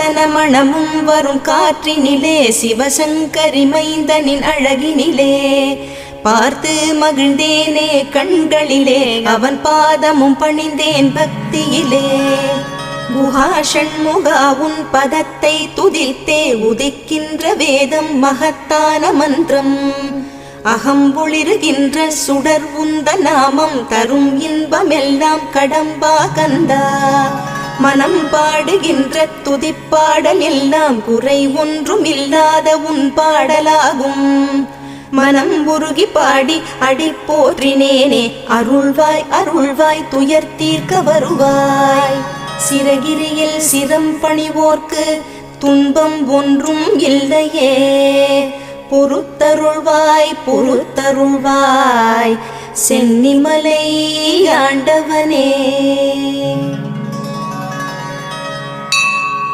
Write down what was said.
சந்தன மணமும் வரும் காற்றினிலே சிவசங்கரி மைந்தனின் அழகினிலே பார்த்து மகிழ்ந்தேனே கண்களிலே அவன் பாதமும் பணிந்தேன் பக்தியிலே குஹா ஷண்முகா உன் பதத்தை துதித்தே உதிக்கின்ற வேதம் மகத்தான மந்திரம் அகம்பொளிருகின்ற சுடர் உந்த நாமம் தரும் இன்பமெல்லாம் கடம்பா கந்தா மனம் பாடுகின்ற துதிப்பாடல் எல்லாம் குறை ஒன்றும் இல்லாத உன் பாடலாகும் மனம் உருகி பாடி அடி போற்றினேனே அருள்வாய் அருள்வாய் துயர் தீர்க்க வருவாய் சிறகிரியில் சிரம் பணிவோர்க்கு துன்பம் ஒன்றும் இல்லையே பொறுத்தருள்வாய் பொறுத்தருள்வாய் சென்னிமலை ஆண்டவனே.